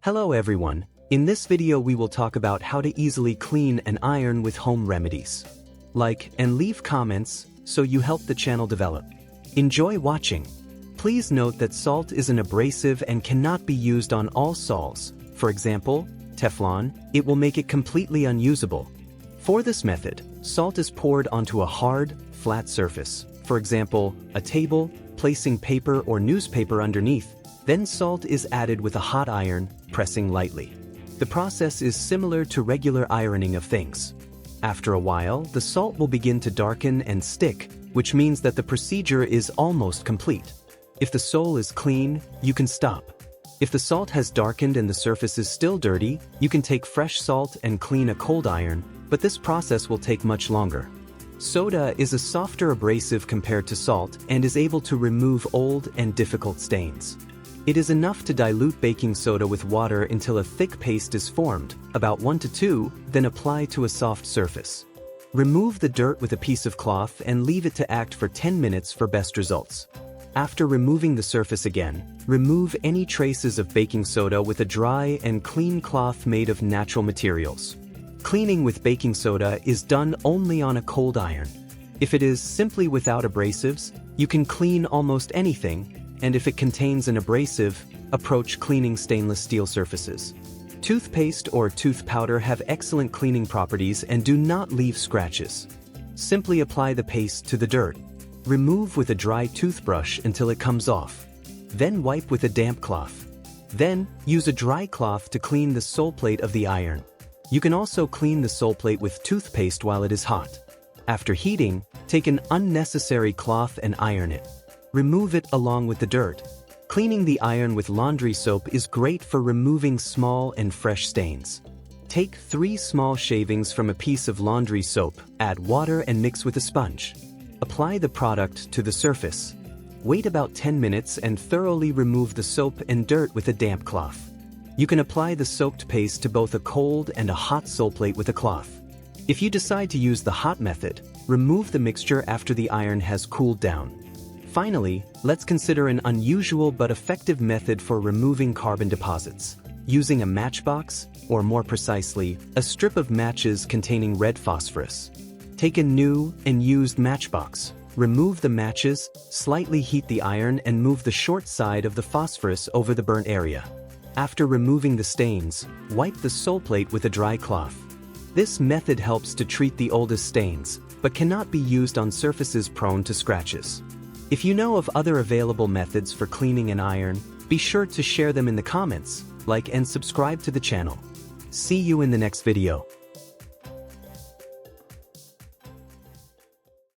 Hello everyone, in this video we will talk about how to easily clean and iron with home remedies. Like and leave comments so you help the channel develop. Enjoy watching. Please note that salt is an abrasive and cannot be used on all sols. For example, Teflon, it will make it completely unusable. For this method, salt is poured onto a hard, flat surface. For example, a table, placing paper or newspaper underneath. Then salt is added with a hot iron, pressing lightly. The process is similar to regular ironing of things. After a while, the salt will begin to darken and stick, which means that the procedure is almost complete. If the sole is clean, you can stop. If the salt has darkened and the surface is still dirty, you can take fresh salt and clean a cold iron, but this process will take much longer. Soda is a softer abrasive compared to salt and is able to remove old and difficult stains. It is enough to dilute baking soda with water until a thick paste is formed, about 1 to 2, then apply to a soft surface. Remove the dirt with a piece of cloth and leave it to act for 10 minutes for best results. After removing the surface again, remove any traces of baking soda with a dry and clean cloth made of natural materials. Cleaning with baking soda is done only on a cold iron. If it is simply without abrasives, you can clean almost anything, and if it contains an abrasive, approach cleaning stainless steel surfaces. Toothpaste or tooth powder have excellent cleaning properties and do not leave scratches. Simply apply the paste to the dirt. Remove with a dry toothbrush until it comes off. Then wipe with a damp cloth. Then, use a dry cloth to clean the sole plate of the iron. You can also clean the sole plate with toothpaste while it is hot. After heating, take an unnecessary cloth and iron it. Remove it along with the dirt. Cleaning the iron with laundry soap is great for removing small and fresh stains. Take 3 small shavings from a piece of laundry soap, add water and mix with a sponge. Apply the product to the surface. Wait about 10 minutes and thoroughly remove the soap and dirt with a damp cloth. You can apply the soaked paste to both a cold and a hot sole plate with a cloth. If you decide to use the hot method, remove the mixture after the iron has cooled down. Finally, let's consider an unusual but effective method for removing carbon deposits. Using a matchbox, or more precisely, a strip of matches containing red phosphorus. Take a new and used matchbox. Remove the matches, slightly heat the iron and move the short side of the phosphorus over the burnt area. After removing the stains, wipe the sole plate with a dry cloth. This method helps to treat the oldest stains, but cannot be used on surfaces prone to scratches. If you know of other available methods for cleaning an iron, be sure to share them in the comments, like and subscribe to the channel. See you in the next video.